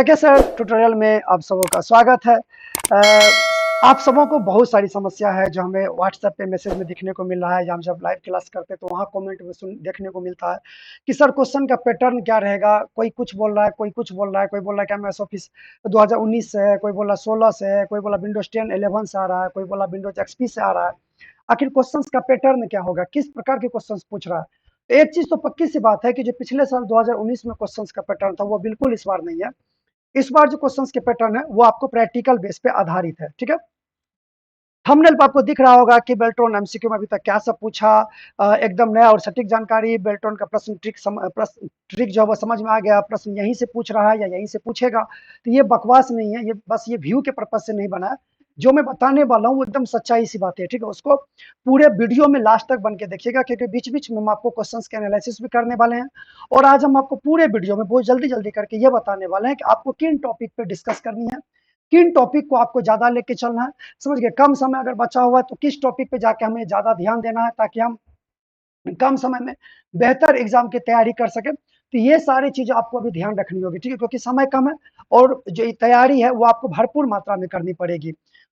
देखिए sir, tutorial में आप सबों का स्वागत है। आप सबों को बहुत सारी समस्या है जो हमें व्हाट्सएप पे मैसेज में दिखने को मिल रहा है, या हम जब लाइव क्लास करते हैं तो वहाँ कमेंट में देखने को मिलता है कि सर क्वेश्चन का पैटर्न क्या रहेगा। कोई कुछ बोल रहा है, कोई कुछ बोल रहा है, कोई बोल रहा है कि एमएस ऑफिस 2019 से है, कोई बोला 16 से है, कोई बोला विंडोज 10 11 से आ रहा है, कोई बोला विंडोज एक्सपी से आ रहा है। आखिर क्वेश्चंस का पैटर्न क्या होगा, किस प्रकार के क्वेश्चंस पूछ रहा है। तो एक चीज तो पक्की सी बात है कि जो पिछले साल 2019 में क्वेश्चंस का पैटर्न था वो बिल्कुल इस बार नहीं है। इस बार जो क्वेश्चंस के पैटर्न है वो आपको प्रैक्टिकल बेस पे आधारित है। ठीक है, थंबनेल पे आपको दिख रहा होगा कि बेल्ट्रॉन एमसीक्यू में अभी तक क्या सब पूछा। एकदम नया और सटीक जानकारी। बेल्ट्रॉन का प्रश्न ट्रिक जो है वो समझ में आ गया, प्रश्न यहीं से पूछ रहा है या यहीं से पूछेगा। तो ये बकवास नहीं है, ये बस ये व्यू के पर्पज से नहीं बना है। जो मैं बताने वाला हूँ वो एकदम सच्चाई सी बात है। ठीक है, उसको पूरे वीडियो में लास्ट तक बन के देखिएगा, क्योंकि बीच बीच में हम आपको क्वेश्चंस के एनालिसिस भी करने वाले हैं। और आज हम आपको पूरे वीडियो में बहुत जल्दी जल्दी करके ये बताने वाले हैं कि आपको किन टॉपिक पे डिस्कस करनी है, किन टॉपिक को आपको ज्यादा लेके चलना है। समझ गए, कम समय अगर बचा हुआ है तो किस टॉपिक पे जाके हमें ज्यादा ध्यान देना है, ताकि हम कम समय में बेहतर एग्जाम की तैयारी कर सके। तो ये सारी चीजें आपको अभी ध्यान रखनी होगी। ठीक है, क्योंकि समय कम है और जो तैयारी है वो आपको भरपूर मात्रा में करनी पड़ेगी।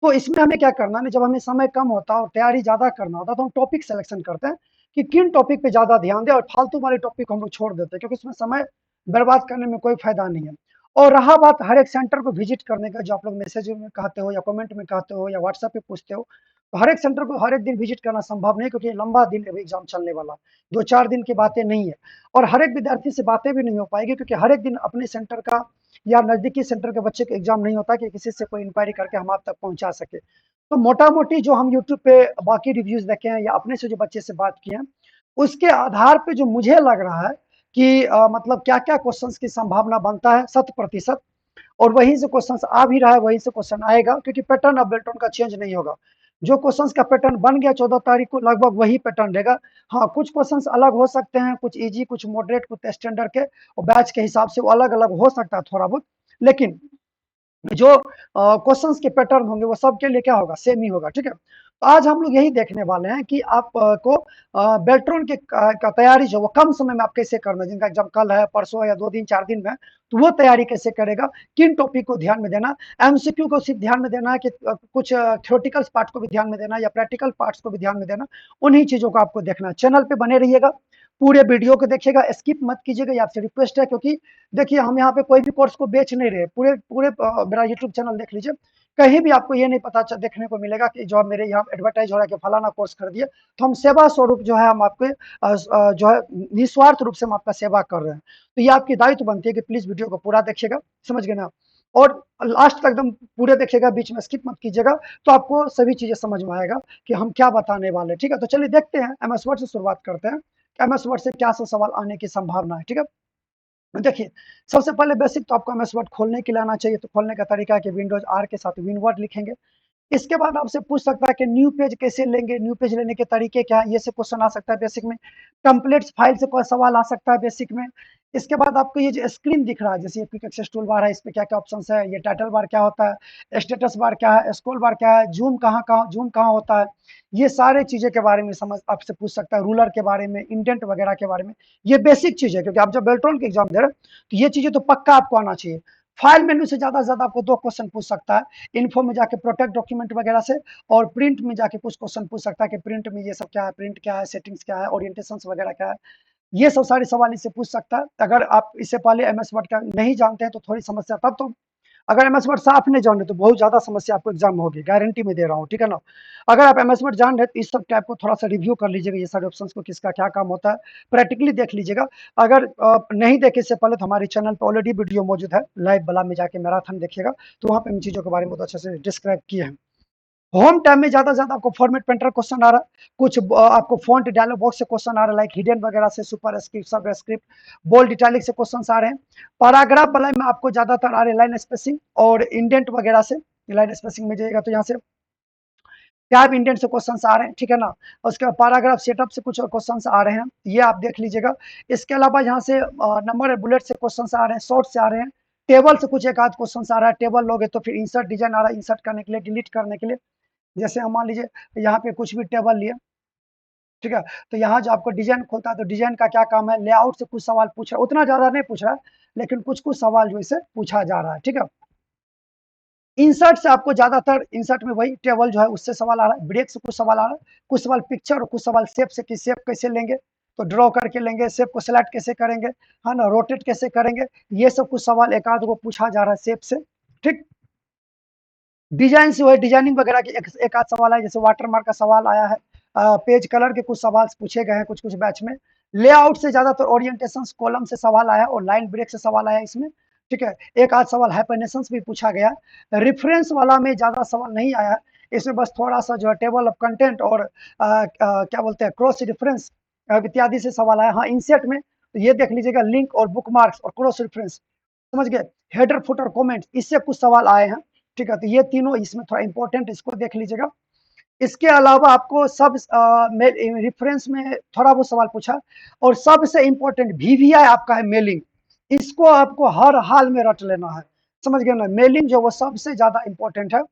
तो इसमें हमें क्या करना है, जब हमें समय कम होता है और तैयारी ज्यादा करना होता है तो हम टॉपिक सिलेक्शन करते हैं कि किन टॉपिक पे ज्यादा ध्यान दें, और फालतू वाले टॉपिक हम लोग छोड़ देते हैं, क्योंकि इसमें समय बर्बाद करने में कोई फायदा नहीं है। और रहा बात हर एक सेंटर को विजिट करने का, जो आप लोग मैसेज में कहते हो या कमेंट में कहते हो या व्हाट्सएप पे पूछते हो, तो हर एक सेंटर को हर एक दिन विजिट करना संभव नहीं, क्योंकि लंबा दिन एग्जाम चलने वाला, 2-4 दिन की बातें नहीं है। और हर एक विद्यार्थी से बातें भी नहीं हो पाएगी, क्योंकि हर एक दिन अपने सेंटर का या नजदीकी सेंटर के बच्चे का एग्जाम नहीं होता कि किसी से कोई इंक्वायरी करके हम आप तक पहुंचा सके। तो मोटा मोटी जो हम यूट्यूब पे बाकी रिव्यूज देखे हैं या अपने से जो बच्चे से बात किए हैं, उसके आधार पे जो मुझे लग रहा है कि मतलब क्या क्या क्वेश्चंस की संभावना बनता है 100%। और वहीं से क्वेश्चन आ भी रहा है, वहीं से क्वेश्चन आएगा, क्योंकि पैटर्न अब बेल्टन का चेंज नहीं होगा। जो क्वेश्चंस का पैटर्न बन गया 14 तारीख को, लगभग वही पैटर्न रहेगा। हाँ, कुछ क्वेश्चंस अलग हो सकते हैं, कुछ इजी, कुछ मॉडरेट, कुछ स्टैंडर्ड के, और बैच के हिसाब से वो अलग अलग हो सकता है थोड़ा बहुत। लेकिन जो क्वेश्चंस के पैटर्न होंगे वो सबके लिए क्या होगा, सेम ही होगा। ठीक है, तो आज हम लोग यही देखने वाले हैं कि आप को बेल्ट्रॉन के का तैयारी जो वो कम समय में आप कैसे करना है, जिनका एग्जाम कल है, परसों या 2 दिन 4 दिन में, तो वो तैयारी कैसे करेगा, किन टॉपिक को ध्यान में देना, एमसीक्यू को सिर्फ ध्यान में देना है कि कुछ थ्योरेटिकल पार्ट को भी ध्यान में देना या प्रैक्टिकल पार्ट्स को भी ध्यान में देना, उन्हीं चीजों को आपको देखना है। चैनल पे बने रहिएगा, पूरे वीडियो को देखिएगा, स्किप मत कीजिएगा, ये आपसे रिक्वेस्ट है। क्योंकि देखिए, हम यहाँ पे कोई भी कोर्स को बेच नहीं रहे। पूरे पूरे मेरा यूट्यूब चैनल देख लीजिए, कहीं भी आपको ये नहीं पता देखने को मिलेगा कि जो मेरे यहाँ एडवर्टाइज हो रहा है कि फलाना कोर्स कर दिए। तो हम सेवा स्वरूप जो है हम आपके जो है निस्वार्थ रूप से हम आपका सेवा कर रहे हैं। तो ये आपकी दायित्व बनती है कि प्लीज वीडियो को पूरा देखिएगा, समझ गए ना। और लास्ट तक एकदम पूरे देखिएगा, बीच में स्किप मत कीजिएगा, तो आपको सभी चीजें समझ में आएगा कि हम क्या बताने वाले हैं। ठीक है, तो चलिए देखते हैं, एमएस वर्ड से शुरुआत करते हैं। एमएस वर्ड से क्या सा सवाल आने की संभावना है। ठीक है, देखिए, सबसे पहले बेसिक तो आपको एमएस वर्ड खोलने के लिए आना चाहिए। तो खोलने का तरीका है कि विंडोज आर के साथ विनवर्ड लिखेंगे। इसके बाद आपसे पूछ सकता है कि न्यू पेज कैसे लेंगे, न्यू पेज लेने के तरीके क्या है, ये से क्वेश्चन आ सकता है बेसिक में। टेम्पलेट्स फाइल से कोई सवाल आ सकता है बेसिक में। इसके बाद आपको ये जो स्क्रीन दिख रहा है, जैसे क्विक एक्सेस टूल बार है, इस पे क्या क्या ऑप्शंस है, ये टाइटल बार क्या होता है, स्टेटस बार क्या है, स्क्रॉल बार क्या है, जूम कहाँ होता है, ये सारे चीजें के बारे में समझ आपसे पूछ सकता है। रूलर के बारे में, इंडेंट वगैरह के बारे में, ये बेसिक चीज है, क्योंकि आप जब बेल्ट्रॉन के एग्जाम दे रहे हैं तो ये चीजें तो पक्का आपको आना चाहिए। फाइल मेन्यू से ज्यादा से ज्यादा आपको 2 क्वेश्चन पूछ सकता है, इन्फो में जाके प्रोटेक्ट डॉक्यूमेंट वगैरह से, और प्रिंट में जाके कुछ क्वेश्चन पूछ सकता है कि प्रिंट में ये सब क्या है, प्रिंट क्या है, सेटिंग्स क्या है, ओरिएंटेशन वगैरह क्या है। ये सब सारे सवाल इससे पूछ सकता है। अगर आप इससे पहले एमएस वर्ड का नहीं जानते हैं तो थोड़ी समस्या तब तो। अगर एमएस वर्ड साफ नहीं जान रहे तो बहुत ज्यादा समस्या आपको एग्जाम में होगी, गारंटी में दे रहा हूँ। ठीक है ना, अगर आप एमएस वर्ड जान रहे तो इस सब टैब को थोड़ा सा रिव्यू कर लीजिएगा, ये सारे ऑप्शंस को किसका क्या काम होता है प्रैक्टिकली देख लीजिएगा। अगर नहीं देखे इससे पहले तो हमारे चैनल पर ऑलरेडी वीडियो मौजूद है, लाइव वाला में जाके मैराथन देखिएगा, तो वहाँ पे इन चीजों के बारे में बहुत अच्छे से डिस्क्राइब किए हैं। होम टैब में ज्यादा आपको फॉर्मेट पेंटर क्वेश्चन आ रहा है, कुछ आपको फॉन्ट डायलॉग बॉक्स से क्वेश्चन आ रहा है, लाइक हिडन वगैरह से, सुपर स्क्रिप्ट, सब स्क्रिप्ट, बोल्ड इटैलिक से क्वेश्चन आ रहे हैं। पैराग्राफ वाला में आपको ज्यादातर आ रहे हैं लाइन स्पेसिंग और इंडेंट वगैरह से। लाइन स्पेसिंग में जाइएगा तो यहाँ से टैब इंडेंट से क्वेश्चन आ रहे हैं। ठीक है ना, उसके बाद पैराग्राफ सेटअप से कुछ क्वेश्चन आ रहे हैं, ये आप देख लीजिएगा। इसके अलावा यहाँ से नंबर बुलेट से क्वेश्चन आ रहे हैं, शॉर्ट से आ रहे हैं, टेबल से कुछ एक आध क्वेश्चन आ रहा है। टेबल लोगे तो फिर इंसर्ट डिजाइन आ रहा है, इंसर्ट करने के लिए, डिलीट करने के लिए। जैसे हम मान लीजिए यहाँ पे कुछ भी टेबल लिए, ठीक है। तो यहाँ जो आपको डिजाइन खोलता है तो डिजाइन का क्या काम है, लेआउट से कुछ सवाल पूछ रहा है, उतना ज्यादा नहीं पूछ रहा है, लेकिन कुछ कुछ सवाल जो इसे पूछा जा रहा है। ठीक है। इंसर्ट से आपको ज्यादातर इंसर्ट में वही टेबल जो है उससे सवाल आ रहा है, ब्रेक से कुछ सवाल आ रहा है, कुछ सवाल पिक्चर और कुछ सवाल शेप से कि शेप कैसे लेंगे, तो ड्रॉ करके लेंगे, शेप को सिलेक्ट कैसे करेंगे, है ना, रोटेट कैसे करेंगे, ये सब कुछ सवाल एक आध को पूछा जा रहा है शेप से। ठीक। डिजाइन से वही डिजाइनिंग वगैरह की एक आध सवाल है, जैसे वाटर मार्क का सवाल आया है, पेज कलर के कुछ सवाल पूछे गए हैं कुछ कुछ बैच में। लेआउट से ज्यादातर ओरिएंटेशन कॉलम से सवाल आया और लाइन ब्रेक से सवाल आया इसमें। ठीक है। एक आध सवाल हाइपरनेशंस भी पूछा गया। रेफरेंस वाला में ज्यादा सवाल नहीं आया, इसमें बस थोड़ा सा जो है टेबल ऑफ कंटेंट और क्या बोलते हैं क्रॉस रेफरेंस इत्यादि से सवाल आया। हाँ, इंसर्ट में तो ये देख लीजिएगा, लिंक और बुक मार्क्स और क्रॉस रेफरेंस, समझ गए, हेडर फुटर कमेंट, इससे कुछ सवाल आए हैं। ठीक है। तो ये तीनों इसमें थोड़ा इंपॉर्टेंट, इसको देख लीजिएगा। इसके अलावा आपको सब रेफरेंस में थोड़ा बहुत सवाल पूछा, और सबसे इंपॉर्टेंट वीवीआई आपका है मेलिंग, इसको आपको हर हाल में रट लेना है, समझ गए ना। मेलिंग जो वो सबसे ज्यादा इंपॉर्टेंट है।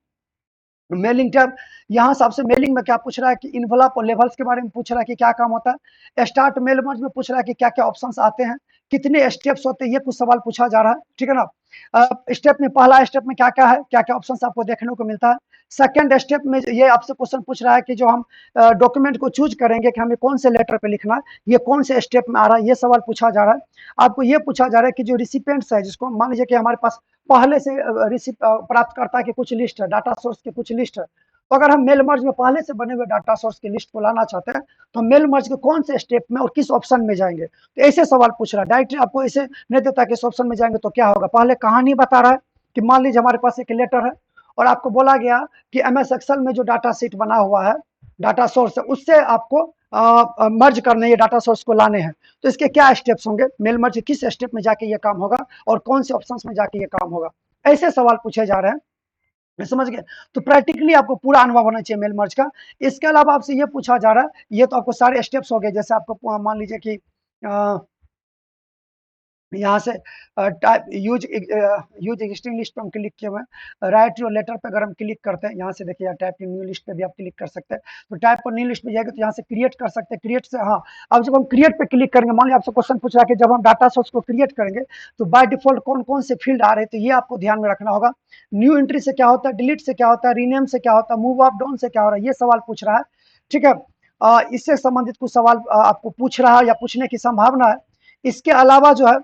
मेलिंग टैब, यहाँ सबसे मेलिंग में क्या पूछ रहा है कि इन्वलप और लेवल्स के बारे में पूछ रहा है कि क्या काम होता है। स्टार्ट मेल मर्ज में पूछ रहा है कि क्या क्या ऑप्शंस आते हैं, कितने स्टेप्स होते हैं, ये कुछ सवाल पूछा जा रहा है। ठीक है ना। स्टेप में पहला स्टेप में क्या क्या है, क्या क्या ऑप्शंस आपको देखने को मिलता है। सेकंड स्टेप में ये आपसे क्वेश्चन पूछ रहा है कि जो हम डॉक्यूमेंट को चूज करेंगे कि हमें कौन से लेटर पे लिखना है, ये कौन से स्टेप में आ रहा है, ये सवाल पूछा जा रहा है। आपको ये पूछा जा रहा है कि जो रिसिपेंट्स है, जिसको मान लीजिए कि हमारे पास पहले से प्राप्तकर्ता की कुछ लिस्ट है, डाटा सोर्स की कुछ लिस्ट है, तो अगर हम मेल मर्ज में पहले से बने हुए डाटा सोर्स की लिस्ट को लाना चाहते हैं, तो मेल मर्ज के कौन से स्टेप में और किस ऑप्शन में जाएंगे, तो ऐसे सवाल पूछ रहा है। डायरेक्टली आपको ऐसे नहीं देता कि इस ऑप्शन में जाएंगे तो क्या होगा, पहले कहानी बता रहा है कि मान लीजिए हमारे पास एक लेटर है और आपको बोला गया कि एमएस एक्सेल में जो डाटा शीट बना हुआ है, डाटा सोर्स है, उससे आपको मर्ज करने, ये डाटा सोर्स को लाने हैं, तो इसके क्या स्टेप्स होंगे, मेल मर्ज किस स्टेप में जाके ये काम होगा और कौन से ऑप्शंस में जाके ये काम होगा, ऐसे सवाल पूछे जा रहे हैं, समझ गए। तो प्रैक्टिकली आपको पूरा अनुभव होना चाहिए मेल मर्ज का। इसके अलावा आपसे ये पूछा जा रहा है, ये तो आपको सारे स्टेप्स हो गए, जैसे आपको मान लीजिए कि यहाँ से टाइप यूज एग्जिस्टिंग लिस्ट पे हम क्लिक किए हुए हैं, राइट योर लेटर पे अगर हम क्लिक करते हैं, यहाँ से देखिए टाइप की न्यू लिस्ट पे भी आप क्लिक कर सकते हैं, तो टाइप पर न्यू लिस्ट में जाएगा तो यहाँ से क्रिएट कर सकते हैं, क्रिएट से हाँ। अब जब हम क्रिएट पे क्लिक करेंगे, मान लीजिए आपसे क्वेश्चन पूछ रहा है कि जब हम डाटा सोर्स को क्रिएट करेंगे तो बाय डिफॉल्ट कौन कौन से फील्ड आ रहे हैं, तो ये आपको ध्यान में रखना होगा। न्यू एंट्री से क्या होता है, डिलीट से क्या होता है, रीनेम से क्या होता है, मूव अप डाउन से क्या हो रहा है, ये सवाल पूछ रहा है। ठीक है। इससे संबंधित कुछ सवाल आपको पूछ रहा है या पूछने की संभावना है। इसके अलावा जो है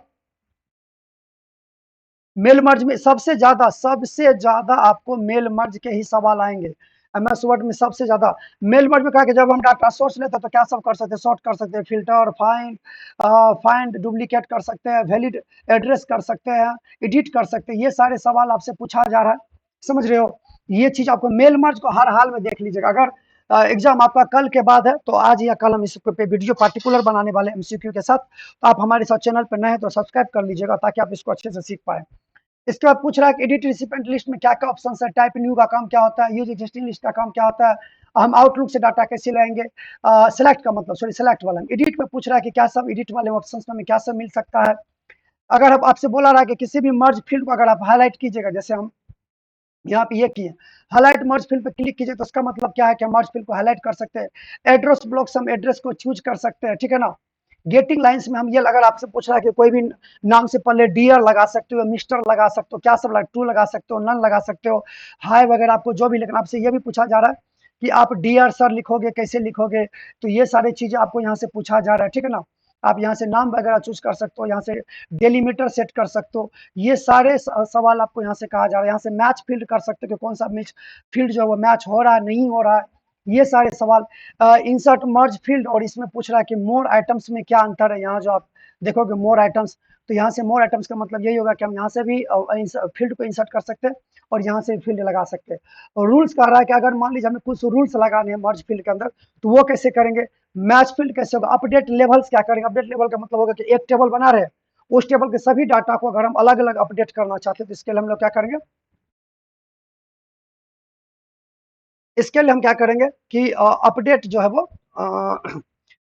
मेल मर्ज में सबसे ज्यादा आपको मेल मर्ज के ही सवाल आएंगे। एमएस वर्ड में सबसे ज्यादा मेल मर्ज में कहा कि जब हम डाटा सोर्स लेते हैं तो क्या सब कर सकते हैं, सॉर्ट कर सकते हैं, फिल्टर, फाइंड डुप्लीकेट कर सकते हैं, वैलिड एड्रेस कर सकते हैं, एडिट कर सकते हैं, ये सारे सवाल आपसे पूछा जा रहा है, समझ रहे हो। ये चीज आपको मेल मर्ज को हर हाल में देख लीजिएगा। अगर एग्जाम आपका कल के बाद है तो आज या कल हम इस पे वीडियो पार्टिकुलर बनाने वाले एमसीक्यू के साथ, तो आप हमारे साथ चैनल पर नए हैं तो सब्सक्राइब कर लीजिएगा ताकि आप इसको अच्छे से सीख पाए। इसके बाद पूछ रहा है कि एडिट रिसिपेंट लिस्ट में क्या क्या ऑप्शन है, टाइप न्यू का काम क्या होता है, यूज एग्जिस्टिंग लिस्ट का काम क्या होता है, हम आउटलुक से डाटा कैसे लाएंगे, सेलेक्ट का मतलब सॉरी सेलेक्ट वाला। एडिट में पूछ रहा है कि क्या सब एडिट वाले ऑप्शन में क्या सब मिल सकता है। अगर अब आपसे बोला रहा है कि किसी भी मर्ज फील्ड को अगर आप हाईलाइट कीजिएगा, जैसे हम यहाँ पे ये किए, हाईलाइट मर्ज फील्ड पे क्लिक कीजिए, तो उसका मतलब क्या है कि हम मर्ज फील्ड को हाईलाइट कर सकते हैं। एड्रेस ब्लॉक से हम एड्रेस को चूज कर सकते हैं, ठीक है ना। गेटिंग लाइंस में हम ये अगर आपसे पूछ रहा है कि कोई भी नाम से पहले डियर लगा सकते हो, मिस्टर लगा सकते हो, क्या सब टू लगा सकते हो, नन लगा सकते हो, हाय वगैरह आपको जो भी, लेकिन आपसे ये भी पूछा जा रहा है कि आप डियर सर लिखोगे कैसे लिखोगे, तो ये सारी चीजें आपको यहाँ से पूछा जा रहा है, ठीक है ना। आप यहाँ से नाम वगैरह चूज कर सकते हो, यहाँ से डेलीमीटर सेट कर सकते हो, ये सारे सवाल आपको यहाँ से कहा जा रहा है। यहाँ से मैच फील्ड कर सकते हो कि कौन सा मैच फील्ड जो है वो मैच हो रहा है नहीं हो रहा है, ये सारे सवाल। इंसर्ट मर्ज फील्ड, और इसमें पूछ रहा है कि मोर आइटम्स में क्या अंतर है। यहाँ जो आप देखोगे मोर आइटम्स, तो यहाँ से मोर आइटम्स का मतलब यही होगा कि हम यहाँ से भी फील्ड को इंसर्ट कर सकते हैं और यहाँ से फील्ड लगा सकते हैं। और रूल्स कह रहा है कि अगर मान लीजिए हमें कुछ रूल्स लगाने हैं मर्ज फील्ड के अंदर, तो वो कैसे करेंगे। मैच फील्ड कैसे होगा, अपडेट लेवल्स क्या करेंगे, अपडेट लेवल का मतलब होगा कि एक टेबल बना रहे हैं, उस टेबल के सभी डाटा को अगर हम अलग अलग अपडेट करना चाहते हैं तो इसके लिए हम लोग क्या करेंगे, इसके लिए हम क्या करेंगे कि अपडेट जो है वो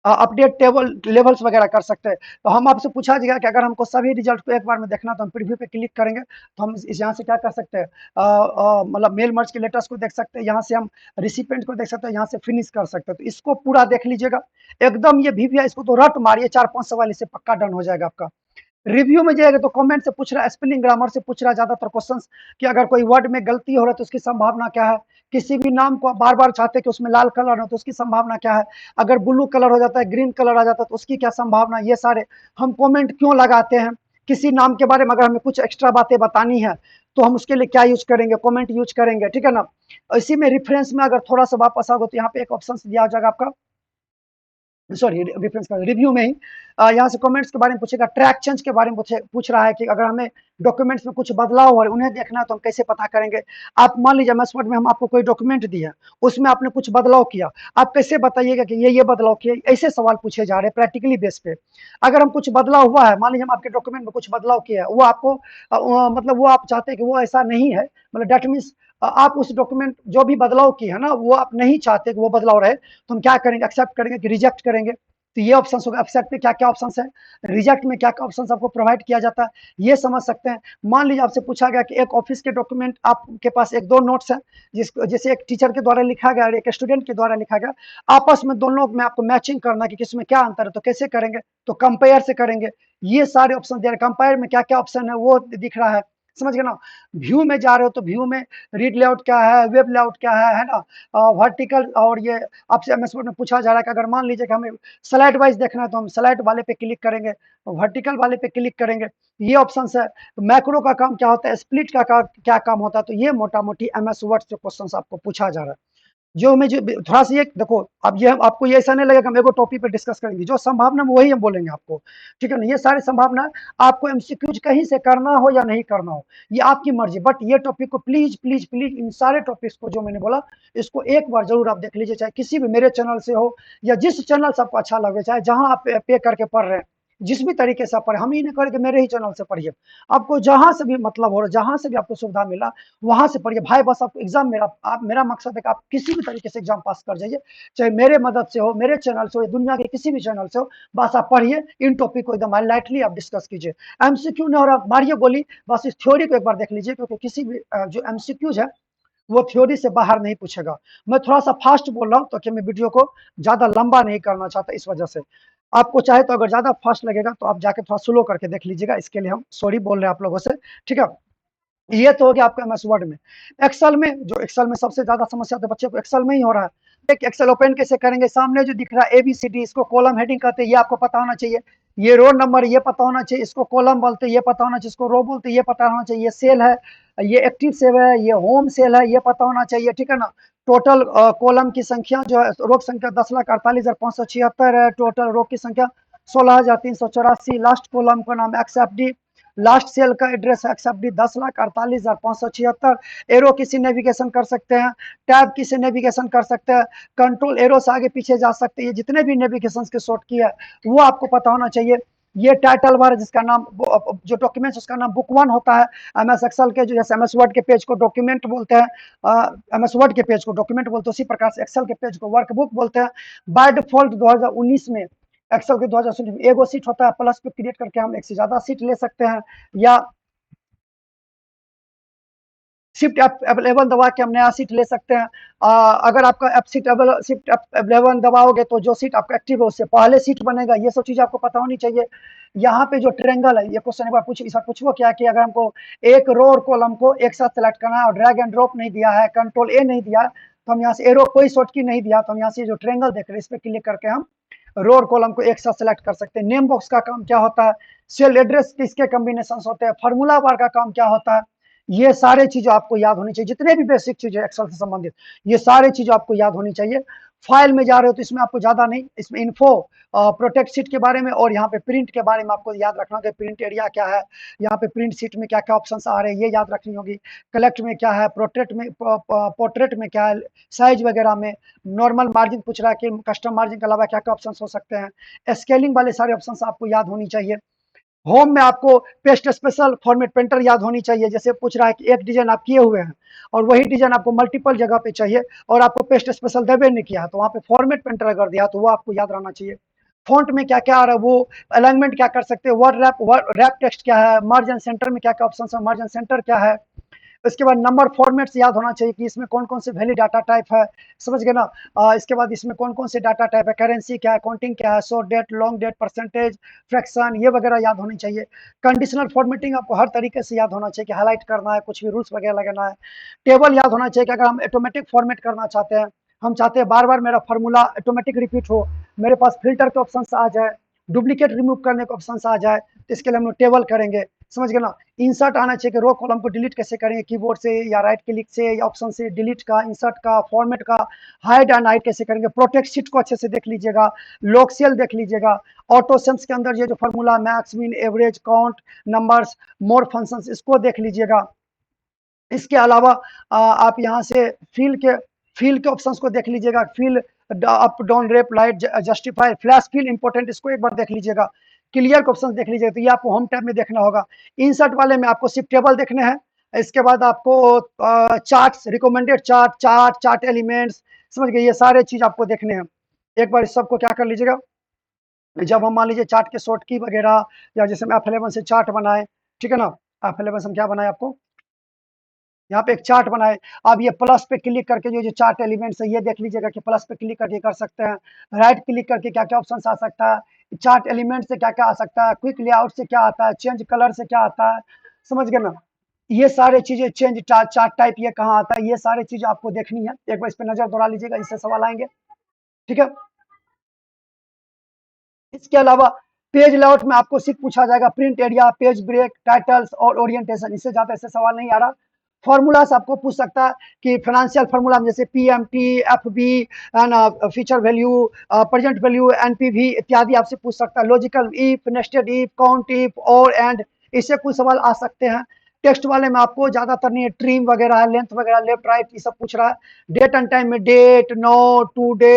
अपडेट टेबल लेवल्स वगैरह कर सकते हैं। तो हम आपसे पूछा जाएगा कि अगर हमको सभी रिजल्ट को एक बार में देखना तो हम प्रीव्यू पे क्लिक करेंगे, तो हम इस यहाँ से क्या कर सकते हैं, मतलब मेल मर्ज के लेटर्स को देख सकते हैं, यहाँ से हम रिसिपेंट को देख सकते हैं, यहाँ से फिनिश कर सकते हैं। तो इसको पूरा देख लीजिएगा एकदम, ये वीवीआई इसको तो रट मारिए 4-5 सवाल, इससे पक्का डन हो जाएगा आपका। रिव्यू में जाएगा तो कमेंट से पूछ रहा है, स्पेलिंग ग्रामर से पूछ रहा है ज्यादातर क्वेश्चंस, कि अगर कोई वर्ड में गलती हो रहा है तो उसकी संभावना क्या है, किसी भी नाम को बार बार चाहते हैं कि उसमें लाल कलर हो तो उसकी संभावना क्या है, अगर ब्लू कलर हो जाता है, ग्रीन कलर आ जाता है तो उसकी क्या संभावना, ये सारे हम कमेंट क्यों लगाते हैं, किसी नाम के बारे में अगर हमें कुछ एक्स्ट्रा बातें बतानी है तो हम उसके लिए क्या यूज करेंगे, कमेंट यूज करेंगे, ठीक है ना। इसी में रेफरेंस में अगर थोड़ा सा वापस आओगे तो यहाँ पे एक ऑप्शन दिया जाएगा आपका, सॉरी रेफरेंस का रिव्यू में ही, यहाँ से कमेंट्स के बारे में पूछेगा, ट्रैक चेंज के बारे में पूछ रहा है कि अगर हमें डॉक्यूमेंट्स में कुछ बदलाव हो उन्हें देखना है तो हम कैसे पता करेंगे। आप मान लीजिए एमएस वर्ड में हम आपको कोई डॉक्यूमेंट दिया, उसमें आपने कुछ बदलाव किया, आप कैसे बताइएगा कि ये बदलाव किया, ऐसे सवाल पूछे जा रहे हैं प्रैक्टिकली बेस पे। अगर हम कुछ बदलाव हुआ है, मान लीजिए हम आपके डॉक्यूमेंट में कुछ बदलाव किया है, वो आपको मतलब वो आप चाहते हैं कि वो ऐसा नहीं है, मतलब डेट मीन्स आप उस डॉक्यूमेंट जो भी बदलाव किए है ना वो आप नहीं चाहते कि वो बदलाव रहे, तो हम क्या करेंगे, एक्सेप्ट करेंगे कि रिजेक्ट करेंगे। तो ये ऑप्शन होगा, एक्सेप्ट में क्या क्या ऑप्शन है, रिजेक्ट में क्या क्या ऑप्शन आपको प्रोवाइड किया जाता है, ये समझ सकते हैं। मान लीजिए आपसे पूछा गया कि एक ऑफिस के डॉक्यूमेंट आपके पास एक दो नोट्स है, जिसको जैसे एक टीचर के द्वारा लिखा गया और एक स्टूडेंट के द्वारा लिखा गया, आपस में दोनों में आपको मैचिंग करना कि किसमें क्या अंतर है, तो कैसे करेंगे, तो कंपेयर से करेंगे। ये सारे ऑप्शन दे रहे, कंपेयर में क्या क्या ऑप्शन है वो दिख रहा है, समझ गए ना। व्यू में जा रहे हो तो व्यू में रीड लेआउट क्या है, वेब लेआउट क्या है ना, वर्टिकल, और ये आपसे एमएस वर्ड में पूछा जा रहा है कि अगर मान लीजिए कि हमें स्लाइड वाइज देखना है तो हम स्लाइड वाले पे क्लिक करेंगे, वर्टिकल वाले पे क्लिक करेंगे, ये ऑप्शन है। मैक्रो का काम क्या होता है, स्प्लिट का क्या काम होता है, तो ये मोटा मोटी एमएस वर्ड से क्वेश्चन आपको पूछा जा रहा है। जो मैं जो थोड़ा सा ये देखो, अब ये हम आपको ये ऐसा नहीं लगेगा हम एगो टॉपिक पे डिस्कस करेंगे, जो संभावना में वही हम बोलेंगे आपको, ठीक है ना। ये सारी संभावना आपको एमसीक्यूज कहीं से करना हो या नहीं करना हो, ये आपकी मर्जी, बट ये टॉपिक को प्लीज प्लीज प्लीज, इन सारे टॉपिक्स को जो मैंने बोला इसको एक बार जरूर आप देख लीजिए, चाहे किसी भी मेरे चैनल से हो या जिस चैनल से आपको अच्छा लगे, चाहे जहां आप पे करके पढ़ रहे हैं, जिस भी तरीके से आप पढ़े, हम ही नहीं करें कि मेरे ही चैनल से पढ़िए, आपको जहां से भी मतलब हो रहा है, जहां से भी आपको सुविधा मिला वहां से पढ़िए भाई। बस आपको एग्जाम, मेरा मकसद है कि आप किसी भी तरीके से एग्जाम पास कर जाइए, चाहे मेरे मदद से हो, मेरे चैनल से हो, या दुनिया के किसी भी चैनल से हो, बस आप पढ़िए, इन टॉपिक को एकदम लाइटली आप डिस्कस कीजिए। एमसीक्यू ने और आप मारिए गोली, बस इस थ्योरी को एक बार देख लीजिए, क्योंकि किसी भी जो एमसीक्यूज है वो थ्योरी से बाहर नहीं पूछेगा। मैं थोड़ा सा फास्ट बोल रहा हूँ ताकि मैं वीडियो को ज्यादा लंबा नहीं करना चाहता, इस वजह से। आपको चाहे तो अगर ज्यादा फास्ट लगेगा तो आप जाके थोड़ा स्लो करके देख लीजिएगा, इसके लिए हम सॉरी बोल रहे हैं आप लोगों से, ठीक है। ये तो हो गया आपका एमएस वर्ड में। एक्सेल में, जो एक्सेल में सबसे ज्यादा समस्या तो बच्चे को एक्सेल में ही हो रहा है। एक एक्सेल ओपन कैसे करेंगे, सामने जो दिख रहा है एबीसीडी, इसको कॉलम हेडिंग कहते हैं, ये आपको पता होना चाहिए। ये रोल नंबर ये पता होना चाहिए, इसको कॉलम बोलते हैं ये पता होना चाहिए, इसको रो बोलते हैं ये पता होना चाहिए, ये सेल है, ये एक्टिव सेल है, ये होम सेल है, ये पता होना चाहिए, ठीक है ना। टोटल कॉलम की संख्या जो है, रो की संख्या 10,48,576 है, टोटल रो की संख्या 16,384, लास्ट कॉलम का नाम एक्सएफडी, लास्ट सेल का एड्रेस है एक्सएफडी 10,48,576। एरो किसी नेविगेशन कर सकते हैं, टैब किसी नेविगेशन कर सकते हैं, कंट्रोल एरो से आगे पीछे जा सकते हैं, जितने भी नेविगेशन के शॉर्ट की है वो आपको पता होना चाहिए। ये टाइटल बार जिसका नाम, जो डॉक्यूमेंट्स उसका नाम बुक वन होता है। एमएस एक्सेल के जो, जैसे एमएस वर्ड के पेज को डॉक्यूमेंट बोलते हैं, एमएस वर्ड के पेज को डॉक्यूमेंट बोलते हैं, उसी प्रकार से एक्सेल के पेज को वर्कबुक बोलते हैं। बाय डिफॉल्ट 2019 में एक्सेल के 2019 में एगो सीट होता है, प्लस पे क्रिएट करके हम एक से ज्यादा सीट ले सकते हैं, या शिफ्ट F11 दबा के हम नया सीट ले सकते हैं। अगर आपका शिफ्ट F11 दबाओगे तो जो सीट आपका एक्टिव है उससे पहले सीट बनेगा, ये सब चीज आपको पता होनी चाहिए। यहाँ पे जो ट्रेंगल है, ये क्वेश्चन एक बार पूछ, इस बार पूछो क्या कि अगर हमको एक रो और कॉलम को एक साथ सेलेक्ट करना है और ड्रैग एंड ड्रॉप नहीं दिया है, कंट्रोल ए नहीं दिया, तो हम यहाँ से एरो कोई शॉर्ट की नहीं दिया, तो हम यहाँ से जो ट्रेंगल देख रहे हैं इस पर क्लिक करके हम रो और कॉलम को एक साथ सेलेक्ट कर सकते हैं। नेम बॉक्स का काम क्या होता है, सेल एड्रेस किसके कॉम्बिनेशन होते हैं, फार्मूला बार का काम क्या होता है, ये सारे चीजें आपको याद होनी चाहिए, जितने भी बेसिक चीजें एक्सेल से संबंधित, ये सारे चीजें आपको याद होनी चाहिए। फाइल में जा रहे हो तो इसमें आपको ज्यादा नहीं, इसमें इन्फो, प्रोटेक्ट सीट के बारे में और यहाँ पे प्रिंट के बारे में आपको याद रखना कि प्रिंट एरिया क्या है, यहाँ पे प्रिंट सीट में क्या क्या ऑप्शंस आ रहे हैं ये याद रखनी होगी, कलेक्ट में क्या है, पोर्ट्रेट में क्या है, साइज वगैरह में, नॉर्मल मार्जिन पूछ रहा है कि कस्टम मार्जिन के अलावा क्या क्या ऑप्शन हो सकते हैं, स्केलिंग वाले सारे ऑप्शन आपको याद होनी चाहिए। होम में आपको पेस्ट स्पेशल फॉर्मेट पेंटर याद होनी चाहिए, जैसे पूछ रहा है कि एक डिजाइन आप किए हुए हैं और वही डिजाइन आपको मल्टीपल जगह पे चाहिए और आपको पेस्ट स्पेशल देवे नहीं किया है, तो वहाँ पे फॉर्मेट पेंटर अगर दिया तो वो आपको याद रहना चाहिए। फ़ॉन्ट में क्या-क्या आ रहा है, वो अलाइनमेंट क्या कर सकते हैं, वर्ड रैप टेक्स्ट क्या है, मर्ज एंड सेंटर में क्या-क्या ऑप्शंस है, मर्ज एंड सेंटर क्या है। इसके बाद नंबर फॉर्मेट्स याद होना चाहिए कि इसमें कौन-कौन से वैलिड डाटा टाइप है, समझ गए ना? इसके बाद इसमें कौन-कौन से डाटा टाइप है, करेंसी क्या है, काउंटिंग क्या है, short date, long date, percentage, fraction, ये वगैरह याद होनी चाहिए। कंडीशनल फॉर्मेटिंग आपको हर तरीके से याद होना चाहिए कि हाइलाइट करना है, कुछ भी रूल्स वगैरह लगाना है। टेबल याद होना चाहिए कि अगर हम ऑटोमेटिक फॉर्मेट करना चाहते हैं, हम चाहते हैं बार-बार मेरा फ़ॉर्मूला ऑटोमेटिक रिपीट हो, मेरे पास फ़िल्टर के ऑप्शंस आ जाए, डुप्लीकेट रिमूव करने के ऑप्शंस आ जाए, तो इसके लिए हम लोग टेबल करेंगे, समझ गए ना? इंसर्ट आना चाहिए कि रो कॉलम को डिलीट कैसे करेंगे कीबोर्ड से या राइट क्लिक से या ऑप्शन से, डिलीट का, इंसर्ट का, फॉर्मेट का, हाइड एंड हाइड कैसे करेंगे, प्रोटेक्ट शीट को अच्छे से देख लीजिएगा, लॉक सेल देख लीजिएगा, ऑटो सेम्स के अंदर ये जो formula max mean average count numbers more functions इसको देख लीजिएगा। इसके अलावा आप यहाँ से फिल के ऑप्शंस को देख लीजिएगा, fill up down wrap right justify flash fill important, इसको एक बार देख लीजिएगा। क्लियर के ऑप्शन देख लीजिएगा, तो ये आपको होम टैब में देखना होगा। इंसर्ट वाले में आपको सिर्फ टेबल देखने हैं। इसके बाद आपको चार्ट्स, रिकमेंडेड चार्ट एलिमेंट्स, समझ गए, ये सारे चीज आपको देखने हैं। एक बार इस सबको क्या कर लीजिएगा, जब हम मान लीजिए चार्ट के शॉर्ट की वगैरह या जैसे हम F11 से चार्ट बनाए, ठीक है ना? F11 से हम क्या बनाए, आपको यहाँ पे एक चार्ट बनाए। अब ये प्लस पे क्लिक करके जो जो चार्ट एलिमेंट्स है ये देख लीजिएगा कि प्लस पे क्लिक करके कर सकते हैं। राइट क्लिक करके क्या क्या ऑप्शन आ सकता है, चार्ट एलिमेंट से क्या क्या आ सकता है, क्विक लेआउट से क्या आता है, चेंज कलर से क्या आता है, समझ गए ना? ये सारे चीजें, चेंज चार्ट टाइप ये कहाँ आता है, ये सारी चीजें आपको देखनी है। एक बार इस पर नजर दौड़ा लीजिएगा, इससे सवाल आएंगे, ठीक है? इसके अलावा पेज लेआउट में आपको सिर्फ पूछा जाएगा print area, page break, titles और ओरिएंटेशन, इससे ज्यादा ऐसे सवाल नहीं आ रहा। फॉर्मूला से आपको पूछ सकता है कि फाइनेंशियल फार्मूला में जैसे PMT, FB and future value, present value, NPV इत्यादि आपसे पूछ सकता है। Logical if, nested if, count if और एंड, इससे कुछ सवाल आ सकते हैं। टेक्स्ट वाले में आपको ज्यादातर नहीं है, ट्रिम वगैरह है, लेंथ वगैरह, लेफ्ट राइट ये सब पूछ रहा है। डेट एंड टाइम में date, no, today,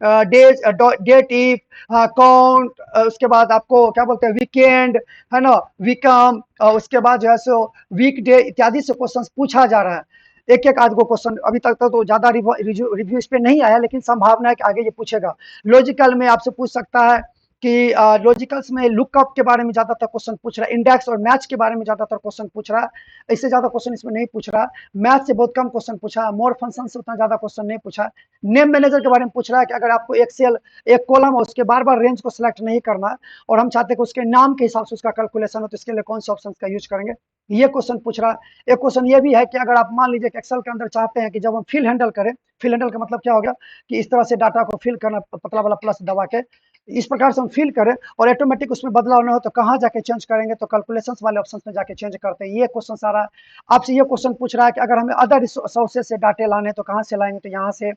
days, date if, count, उसके बाद आपको क्या बोलते हैं वीकेंड, है ना, वीकम, उसके बाद जो है सो वीक डे इत्यादि से क्वेश्चन पूछा जा रहा है। एक एक आध को क्वेश्चन अभी तक तो ज्यादा रिव्यू इस पे नहीं आया, लेकिन संभावना है कि आगे ये पूछेगा। लॉजिकल में आपसे पूछ सकता है कि लॉजिकल्स में लुकअप के बारे में ज्यादातर क्वेश्चन पूछ रहा है, इंडेक्स और मैच के बारे में ज्यादातर क्वेश्चन पूछ रहा है। इससे ज्यादा क्वेश्चन इसमें नहीं पूछ रहा है। मैथ से बहुत कम क्वेश्चन पूछा है, मोर फंक्शन से उतना ज्यादा क्वेश्चन नहीं पूछा है। नेम मैनेजर के बारे में पूछ रहा है कि अगर आपको एक्सेल एक कॉलम है उसके बार बार रेंज को सिलेक्ट नहीं करना है और हम चाहते हैं कि उसके नाम के हिसाब से उसका कैलकुलेशन हो, तो इसके लिए कौन से ऑप्शन का यूज करेंगे, ये क्वेश्चन पूछ रहा है। एक क्वेश्चन ये भी है कि अगर आप मान लीजिए कि एक्सेल के अंदर चाहते हैं कि जब हम फिल हैंडल करें, फिल हैंडल का मतलब क्या हो गया कि इस तरह से डाटा को फिल करना, पतला वाला प्लस दबा के इस प्रकार से हम फिल करें और ऑटोमेटिक उसमें बदलाव ना हो, तो कहाँ जाके चेंज करेंगे, तो कैलकुलेशंस वाले ऑप्शन में जाके चेंज करते हैं। ये क्वेश्चन सारा आपसे ये क्वेश्चन पूछ रहा है कि अगर हमें अदर सोर्सेज से डाटे लाने हैं तो कहाँ से लाएंगे, तो यहाँ से।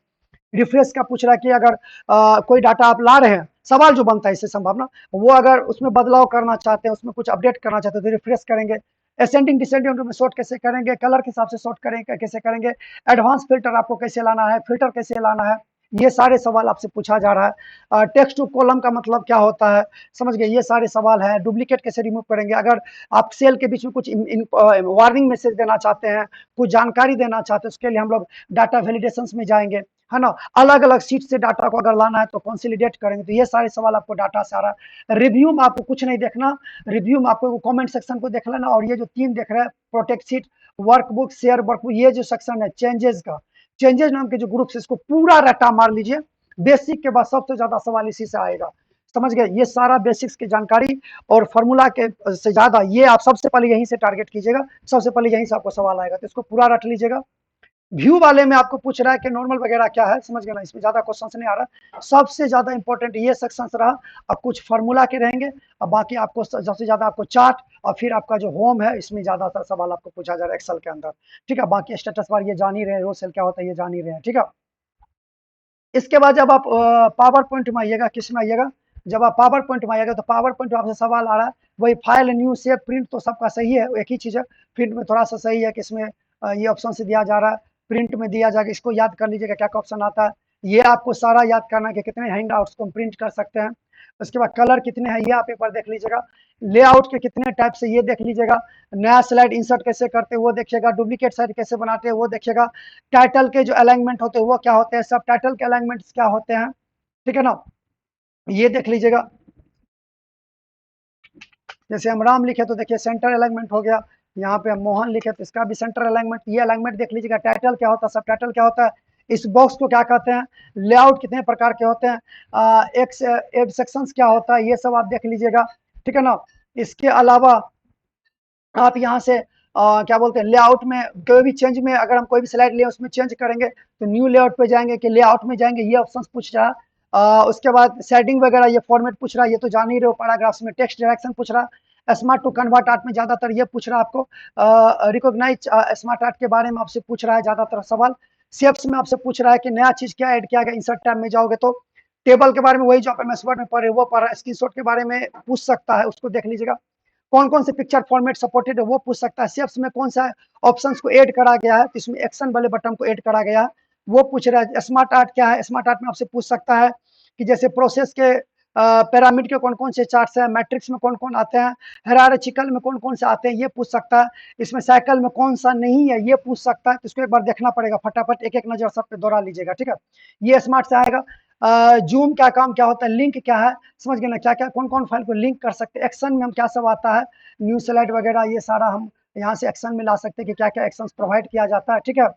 रिफ्रेश का पूछ रहा है कि अगर कोई डाटा आप ला रहे हैं, सवाल जो बनता है इससे संभावना, वो अगर उसमें बदलाव करना चाहते हैं, उसमें कुछ अपडेट करना चाहते हैं, तो रिफ्रेश करेंगे। असेंडिंग डिसेंडिंग में सॉर्ट कैसे करेंगे, कलर के हिसाब से सॉर्ट करेंगे, कैसे करेंगे, एडवांस फिल्टर आपको कैसे लाना है, फिल्टर कैसे लाना है, ये सारे सवाल आपसे पूछा जा रहा है। टेक्स्ट टू कॉलम का मतलब क्या होता है, समझ गए, ये सारे सवाल है। डुप्लीकेट कैसे रिमूव करेंगे, अगर आप सेल के बीच में कुछ वार्निंग मैसेज देना चाहते हैं, कुछ जानकारी देना चाहते हैं, उसके लिए हम लोग डाटा वैलिडेशन में जाएंगे, है ना। अलग अलग सीट से डाटा को अगर लाना है तो कंसोलिडेट करेंगे, तो ये सारे सवाल आपको डाटा से आ रहा है। रिव्यू में आपको कुछ नहीं देखना, रिव्यू में आपको कमेंट सेक्शन को देख लेना, और ये जो तीन देख रहे हैं, protect seat, workbook, share workbook, ये जो सेक्शन है चेंजेस का, चेंजेस नाम के जो ग्रुप है इसको पूरा रटा मार लीजिए। बेसिक के बाद सबसे ज्यादा सवाल इसी से आएगा, समझ गए। ये सारा बेसिक्स की जानकारी और फॉर्मूला के से ज्यादा ये आप सबसे पहले यहीं से टारगेट कीजिएगा, सबसे पहले यहीं से आपको सवाल आएगा, तो इसको पूरा रट लीजिएगा। व्यू वाले में आपको पूछ रहा है कि नॉर्मल वगैरह क्या है, समझ गए ना, इसमें ज्यादा क्वेश्चन नहीं आ रहा। सबसे ज्यादा इंपॉर्टेंट ये सेक्शन रहा, अब कुछ फार्मूला के रहेंगे, अब बाकी आपको सबसे ज्यादा आपको चार्ट और फिर आपका जो होम है, इसमें ज्यादातर सवाल आपको पूछा जा रहा है एक्सेल के अंदर, ठीक है। बाकी स्टेटस बार ये जान ही रहे हैं, रो सेल क्या होता है ये जान ही रहे हैं, ठीक है। इसके बाद जब आप पावर पॉइंट में आइएगा, किस में आइएगा, जब आप पावर पॉइंट में आइएगा तो पावर पॉइंट में आपसे सवाल आ रहा है वही फाइल, न्यू, सेव, प्रिंट, तो सबका सही है, एक ही चीज है। प्रिंट में थोड़ा सा सही है कि इसमें ये ऑप्शन से दिया जा रहा है, प्रिंट में दिया जाएगा, इसको याद कर लीजिएगा क्या क्या ऑप्शन आता है। ये आपको सारा याद करना है कि कितने हैंड आउट्स को हम प्रिंट कर सकते हैं। उसके बाद कलर कितने हैं ये आप एक बार देख लीजिएगा, लेआउट के कितने टाइप से ये देख लीजिएगा, नया स्लाइड इंसर्ट कैसे करते हैं वो देखिएगा, डुप्लीकेट साइड कैसे बनाते हैं वो देखिएगा, टाइटल के जो अलाइनमेंट होते हैं वो क्या होते हैं, सब टाइटल के अलाइनमेंट क्या होते हैं, ठीक है ना। ये देख लीजिएगा, जैसे हम राम लिखे तो देखिए सेंटर अलाइनमेंट हो गया। यहाँ पे हम मोहन लिखे तो इसका भी सेंटर अलाइनमेंट। ये अलाइनमेंट देख लीजिएगा। टाइटल क्या होता है, सब टाइटल क्या होता है, इस बॉक्स को क्या कहते हैं, लेआउट कितने प्रकार के होते हैं, एक्स एब सेक्शंस क्या होता है, ये सब आप देख लीजिएगा। ठीक है ना। इसके अलावा आप यहाँ से क्या बोलते हैं, लेआउट में कोई भी चेंज में, अगर हम कोई भी स्लाइड लिए उसमें चेंज करेंगे तो न्यू लेआउट पे जाएंगे कि लेआउट में जाएंगे, ये ऑप्शन पूछ रहा है। उसके बाद शेडिंग वगैरह, ये फॉर्मेट पूछ रहा है, ये तो जान ही रहे हो। पैराग्राफ्स में टेक्स्ट डायरेक्शन पूछ रहा है। स्मार्ट टू कन्वर्ट आर्ट में ज्यादातर ये पूछ रहा है आपको। रिकॉग्नाइज स्मार्ट आर्ट के बारे में आपसे पूछ रहा है ज्यादातर सवाल। शेप्स में आपसे पूछ रहा है कि नया चीज क्या ऐड किया गया। इंसर्ट टैब में जाओगे तो टेबल के बारे में, वही जो आप एमएस वर्ड में पढ़ रहे हो वो पढ़ रहा है। स्क्रीनशॉट के बारे में पूछ सकता है, उसको देख लीजिएगा। कौन कौन से पिक्चर फॉर्मेट सपोर्टेड है वो पूछ सकता है। शेप्स में कौन सा ऑप्शंस को ऐड करा गया है, तो इसमें एक्शन वाले बटन को ऐड करा गया है, वो पूछ रहा है। स्मार्ट आर्ट क्या है, स्मार्ट आर्ट में आपसे पूछ सकता है कि जैसे प्रोसेस के पैरामिड के कौन कौन से चार्ट्स हैं, मैट्रिक्स में कौन कौन आते हैं, हायरार्चिकल में कौन कौन से आते हैं, ये पूछ सकता है। इसमें साइकिल में कौन सा नहीं है, ये पूछ सकता है। तो इसको एक बार देखना पड़ेगा, फटाफट एक एक नजर सब पे दोहरा लीजिएगा। ठीक है, ये स्मार्ट से आएगा। जूम क्या काम क्या होता है, लिंक क्या है, समझ गए ना, क्या क्या कौन कौन फाइल को लिंक कर सकते हैं। एक्शन में हम क्या सब आता है, न्यू स्लाइड वगैरह, ये सारा हम यहाँ से एक्शन में ला सकते हैं कि क्या क्या एक्शन प्रोवाइड किया जाता है। ठीक है,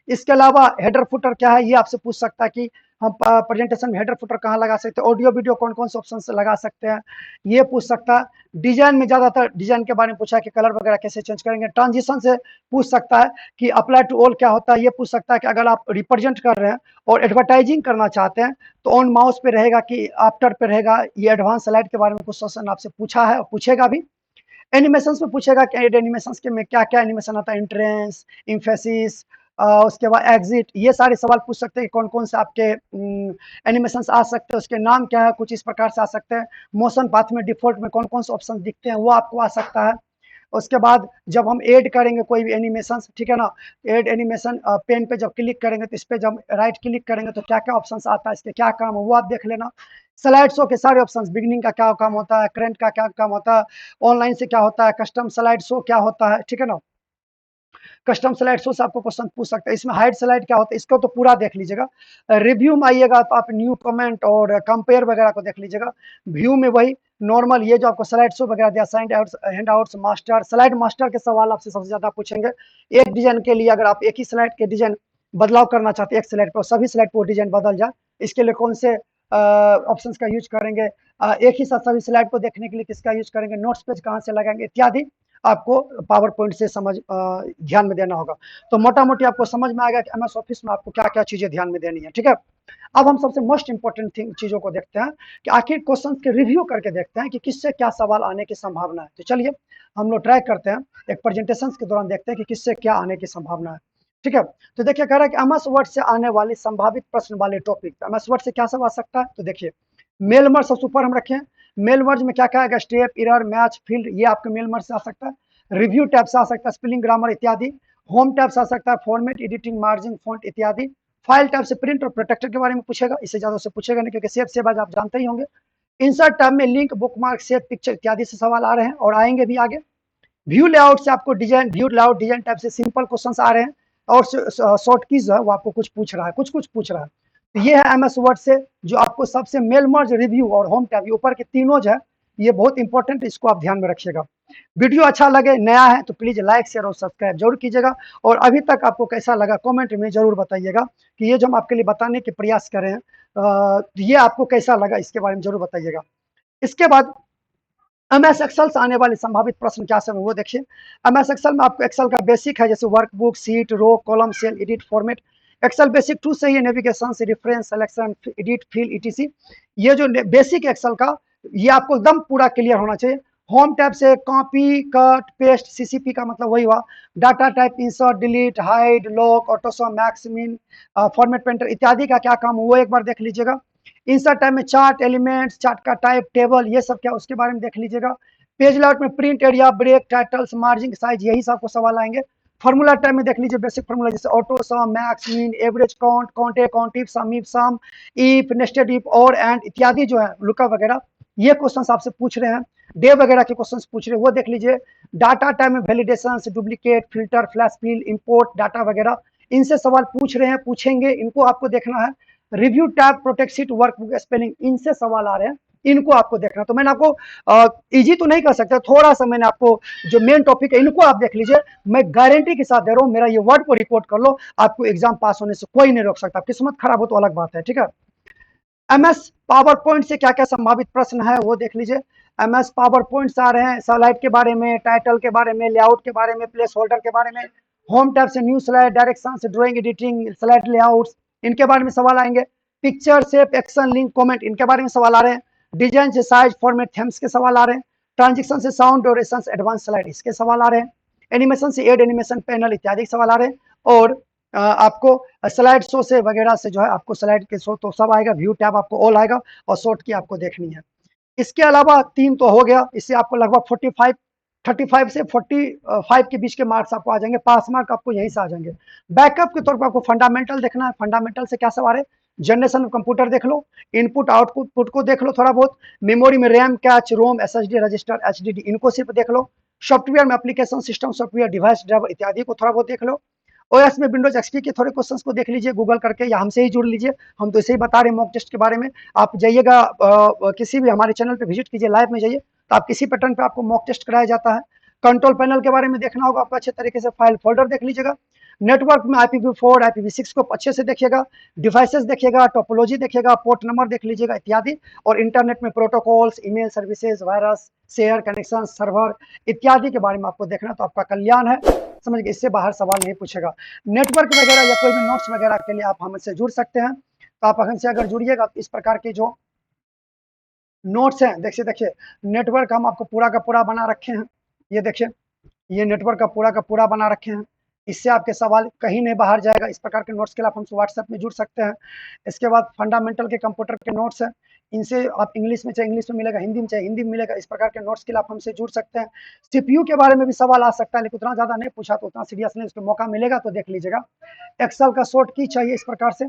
इसके अलावा हेडर फुटर क्या है, ये आपसे पूछ सकता है कि हम प्रेजेंटेशन में हेडर फुटर कहाँ लगा सकते हैं, ऑडियो वीडियो कौन कौन से ऑप्शन से लगा सकते हैं, ये पूछ सकता है। डिजाइन में ज्यादातर डिजाइन के बारे में पूछा है कि कलर वगैरह कैसे चेंज करेंगे। ट्रांजिशन से पूछ सकता है कि अप्लाई टू ऑल क्या होता है, ये पूछ सकता है कि अगर आप रिप्रेजेंट कर रहे हैं और एडवर्टाइजिंग करना चाहते हैं तो ऑन माउस पे रहेगा कि आफ्टर पे रहेगा। ये एडवांस स्लाइड के बारे में कुछ क्वेश्चन आपसे पूछा है और पूछेगा भी। एनिमेशंस में पूछेगा कि एनिमेशंस के में क्या क्या एनिमेशन आता है, इंट्रेंस, इम्फेसिस, उसके बाद एग्जिट, ये सारे सवाल पूछ सकते हैं कि कौन कौन से आपके एनिमेशंस आ सकते हैं, उसके नाम क्या है, कुछ इस प्रकार से आ सकते हैं। मोशन पाथ में डिफॉल्ट में कौन कौन से ऑप्शन दिखते हैं वो आपको आ सकता है। उसके बाद जब हम ऐड करेंगे कोई भी एनिमेशन, ठीक है ना, ऐड एनिमेशन पेन पे जब क्लिक करेंगे तो इस पे जब राइट क्लिक करेंगे तो क्या क्या ऑप्शंस आता है, इसके क्या काम है वो आप देख लेना। स्लाइड शो के सारे ऑप्शंस, बिगनिंग का क्या काम होता है, करंट का क्या काम होता है, ऑनलाइन से क्या होता है, कस्टम स्लाइड शो क्या होता है, ठीक है ना। कस्टम स्लाइड शो से आपको क्वेश्चन पूछ सकते हैं। इसमें हाइड स्लाइड क्या होता है, इसको तो पूरा देख लीजिएगा। रिव्यू में आइएगा तो आप न्यू कमेंट और कंपेयर वगैरह को देख लीजिएगा। व्यू में वही नॉर्मल, ये जो आपको स्लाइड शो वगैरह दिया, signed outs, hand outs, master slide, master के सवाल आपसे सबसे ज्यादा पूछेंगे। एक डिजाइन के लिए अगर आप एक ही स्लाइड के डिजाइन बदलाव करना चाहते हैं, एक स्लाइड पर सभी स्लाइड पर डिजाइन बदल जाए, इसके लिए कौन से ऑप्शन का यूज करेंगे, एक ही साथ सभी स्लाइड को देखने के लिए किसका यूज करेंगे, नोट्स पेज कहाँ से लगाएंगे, इत्यादि आपको पावर पॉइंट से समझ ध्यान में देना होगा। तो मोटा मोटी आपको समझ में आएगा कि एमएस ऑफिस में आपको क्या क्या चीजें ध्यान में देनी है। ठीक है, अब हम सबसे मोस्ट इंपॉर्टेंट थिंग चीजों को देखते हैं कि आखिर क्वेश्चन के रिव्यू करके देखते हैं कि किससे क्या सवाल आने की संभावना है। तो चलिए हम लोग ट्राई करते हैं, एक प्रेजेंटेशन के दौरान देखते हैं कि किससे क्या आने की संभावना है। ठीक है, तो देखिए कह रहा है कि एमएस वर्ड से आने वाली संभावित प्रश्न वाले टॉपिक, एमएस वर्ड से क्या सब आ सकता है। तो देखिए मेल मर्ज सबसे ऊपर हम रखें। मेल मर्ज में क्या क्या आएगा, स्टेप, एरर, मैच, फील्ड, ये आपके मेल मर्ज से आ सकता है। रिव्यू टैब से आ सकता है, स्पेलिंग, ग्रामर इत्यादि। होम टैब से आ सकता है, फॉर्मेट, एडिटिंग, मार्जिन, फॉन्ट इत्यादि। फाइल टैब से प्रिंट और प्रोटेक्टर के बारे में पूछेगा, इससे ज्यादा से पूछेगा नहीं क्योंकि सेव सेव आज आप जानते ही होंगे। इंसर्ट टैब में लिंक, बुकमार्क, सेव पिक्चर इत्यादि से सवाल आ रहे हैं और आएंगे भी आगे। व्यू लेआउट से आपको design, view layout design type से सिंपल क्वेश्चंस आ रहे हैं और शॉर्ट कीज है वो आपको कुछ पूछ रहा है, कुछ कुछ पूछ रहा है। तो ये है एमएस वर्ड से जो आपको सबसे मेल मर्ज, रिव्यू और होम टैब, ऊपर के तीनों जो है ये बहुत इंपॉर्टेंट, इसको आप ध्यान में रखिएगा। वीडियो अच्छा लगे, नया है तो प्लीज लाइक, शेयर और सब्सक्राइब जरूर कीजिएगा। और अभी तक आपको कैसा लगा कमेंट में जरूर बताइएगा कि ये जो हम आपके लिए बताने के प्रयास कर रहे हैं ये आपको कैसा लगा, इसके बारे में जरूर बताइएगा। इसके बाद एमएस एक्सेल से आने वाले संभावित प्रश्न क्या सब है वो देखिए। एमएस एक्सेल में आपको एक्सेल का बेसिक है, जैसे workbook, sheet, row, column, cell, edit, format. Excel basic 2 से ही नेविगेशन से reference, selection, edit, fill, ETC. ये जो बेसिक एक्सेल का, ये आपको एकदम पूरा क्लियर होना चाहिए। होम टैब से कॉपी, कट, पेस्ट, सीसीपी का मतलब वही हुआ। Data type, insert, delete, hide, lock, AutoSum, max, मिन, फॉर्मेट पेंटर इत्यादि का क्या काम है वो एक बार देख लीजिएगा। इंसर्ट टाइप में चार्ट, एलिमेंट्स, चार्ट का टाइप, टेबल, ये सब क्या उसके बारे में देख लीजिएगा। पेज लेआउट में print area, break, titles, margin, size, यही सब को सवाल आएंगे। फॉर्मूला टाइप में देख लीजिए बेसिक फॉर्मूला, जैसे auto sum, max, mean, average, count, counta, count, if sum, if, nested if, और एंड इत्यादि जो है, लुकअप वगैरह, ये क्वेश्चन आपसे पूछ रहे हैं। डे वगैरह के क्वेश्चन पूछ रहे हैं वो देख लीजिए। डाटा टाइप में validation, duplicate, filter, flash fill, import data वगैरह, इनसे सवाल पूछ रहे हैं, पूछेंगे, इनको आपको देखना है। Review tab, protect sheet, workbook, spelling, इनसे सवाल आ रहे हैं, इनको आपको देखना। तो मैंने आपको इजी तो नहीं कर सकता, थोड़ा सा मैंने आपको जो मेन टॉपिक है इनको आप देख लीजिए। मैं गारंटी के साथ दे रहा हूं, मेरा ये वर्ड को रिकॉर्ड कर लो, आपको एग्जाम पास होने से कोई नहीं रोक सकता। किस्मत खराब हो तो अलग बात है, ठीक है। एमएस पावर पॉइंट से क्या क्या संभावित प्रश्न है वो देख लीजिए। एमएस पावर पॉइंट आ रहे हैं, स्लाइड के बारे में, टाइटल के बारे में, लेआउट के बारे में, प्लेस होल्डर के बारे में, होम टैब से न्यू स्लाइड, डायरेक्शन से ड्राइंग एडिटिंग, स्लाइड लेआउट्स, इनके बारे में सवाल आएंगे। Picture shape, action, link, comment, इनके बारे में सवाल आ रहे हैं। डिजाइन से साइज, फॉर्मेट, थीम्स के सवाल आ रहे हैं। ट्रांजेक्शन से साउंड, ड्यूरेशन, एडवांस स्लाइड, इसके सवाल आ रहे हैं। एनिमेशन से एड एनिमेशन पैनल इत्यादि सवाल आ रहे हैं। और आपको स्लाइड शो से वगैरह से जो है आपको स्लाइड के शो तो सब आएगा, व्यू टैब आपको ऑल आएगा, और शॉर्ट की आपको देखनी है। इसके अलावा 3 तो हो गया, इससे आपको लगभग 35 से 45 के बीच के मार्क्स आपको आ जाएंगे, पास मार्क आपको यहीं से आ जाएंगे। बैकअप के तौर पर आपको फंडामेंटल देखना है। फंडामेंटल से क्या सवाल है, जनरेशन ऑफ कंप्यूटर देख लो, इनपुट आउटपुट को देख लो थोड़ा बहुत, मेमोरी में रैम, कैच, रोम, एसएसडी, रजिस्टर, एचडीडी, इनको सिर्फ देख लो। सॉफ्टवेयर में application, system software, device driver इत्यादि को थोड़ा बहुत देख लो। ओएस में विंडोज एक्सपी के थोड़े क्वेश्चंस को देख लीजिए गूगल करके, या हमसे ही जुड़ लीजिए, हम तो इसे ही बता रहे हैं मॉक टेस्ट के बारे में। आप जाइएगा किसी भी हमारे चैनल पे विजिट कीजिए, लाइव में जाइए, तो आप किसी पैटर्न पे आपको मॉक टेस्ट कराया जाता है। कंट्रोल पैनल के बारे में देखना होगा आपको अच्छे तरीके से, फाइल फोल्डर देख लीजिएगा। नेटवर्क में IPv4 IPv6 को अच्छे से देखिएगा, डिवाइसेस देखिएगा, टोपोलॉजी देखिएगा, पोर्ट नंबर देख लीजिएगा इत्यादि। और इंटरनेट में protocols, email services, virus, share, connection, server इत्यादि के बारे में आपको देखना, तो आपका कल्याण है, समझ गए, इससे बाहर सवाल नहीं पूछेगा। नेटवर्क वगैरह या कोई भी नोट्स वगैरह के लिए आप हमसे जुड़ सकते हैं। तो आप हमसे अगर जुड़िएगा तो इस प्रकार के जो नोट्स हैं, देखिए नेटवर्क हम आपको पूरा का पूरा बना रखे हैं, ये देखिए, ये नेटवर्क का पूरा बना रखे हैं, इससे आपके सवाल कहीं नहीं बाहर जाएगा। इस प्रकार के नोट्स के लिए आप हमसे व्हाट्सएप में जुड़ सकते हैं। इसके बाद फंडामेंटल के कंप्यूटर के नोट्स हैं, इनसे आप इंग्लिश में चाहे इंग्लिश में मिलेगा, हिंदी में चाहे हिंदी में मिलेगा। इस प्रकार के नोट्स के लिए आप हमसे जुड़ सकते हैं। सीपीयू के बारे में भी सवाल आ सकता है, लेकिन उतना ज़्यादा नहीं पूछा तो उतना सीरियस नहीं, उसको मौका मिलेगा तो देख लीजिएगा। एक्सेल का शॉर्ट की चाहिए इस प्रकार से,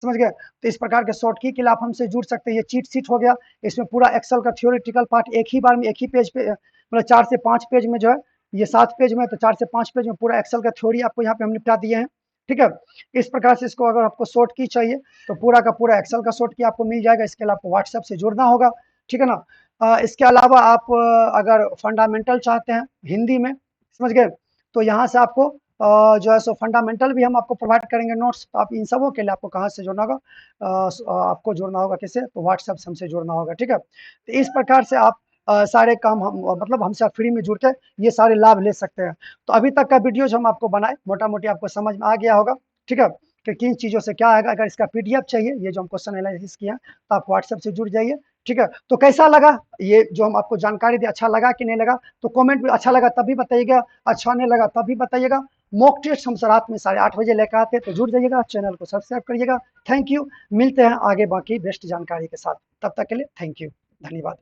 समझ गए, तो इस प्रकार के शॉर्ट की के लिए आप हमसे जुड़ सकते हैं। ये चीट शीट हो गया, इसमें पूरा एक्सेल का थ्योरेटिकल पार्ट एक ही बार में, एक ही पेज पे, मतलब 4 से 5 पेज में जो है, ये 7 पेज में, तो 4 से 5 पेज में पूरा एक्सेल का थ्योरी आपको यहाँ पे हम निपटा दिए हैं, ठीक है। इस प्रकार से इसको अगर आपको शॉर्ट की चाहिए तो पूरा का पूरा एक्सेल का शॉर्ट की आपको मिल जाएगा। इसके लिए आपको व्हाट्सएप से जुड़ना होगा, ठीक है ना। इसके अलावा आप अगर फंडामेंटल चाहते हैं हिंदी में, समझ गए, तो यहाँ से आपको जो है सो फंडामेंटल भी हम आपको प्रोवाइड करेंगे नोट्स। तो आप इन सबों के लिए आपको कहाँ से जुड़ना होगा, आपको जुड़ना होगा किससे, तो व्हाट्सएप से हमसे जुड़ना होगा, ठीक है। तो इस प्रकार से आप सारे काम हम मतलब हमसे आप फ्री में जुड़ के ये सारे लाभ ले सकते हैं। तो अभी तक का वीडियो जो हम आपको बनाए मोटा मोटी आपको समझ में आ गया होगा, ठीक है, कि किन चीज़ों से क्या आएगा। अगर इसका PDF चाहिए, ये जो हम क्वेश्चन एनालिसिस किया, तो आप व्हाट्सएप से जुड़ जाइए, ठीक है। तो कैसा लगा ये जो हम आपको जानकारी दी, अच्छा लगा कि नहीं लगा, तो कमेंट में अच्छा लगा तभी बताइएगा, अच्छा नहीं लगा तभी बताइएगा। मॉक टेस्ट हम रात में 8:30 बजे लेकर आते हैं, तो जुड़ जाइएगा, चैनल को सब्सक्राइब करिएगा। थैंक यू, मिलते हैं आगे बाकी बेस्ट जानकारी के साथ, तब तक के लिए थैंक यू, धन्यवाद।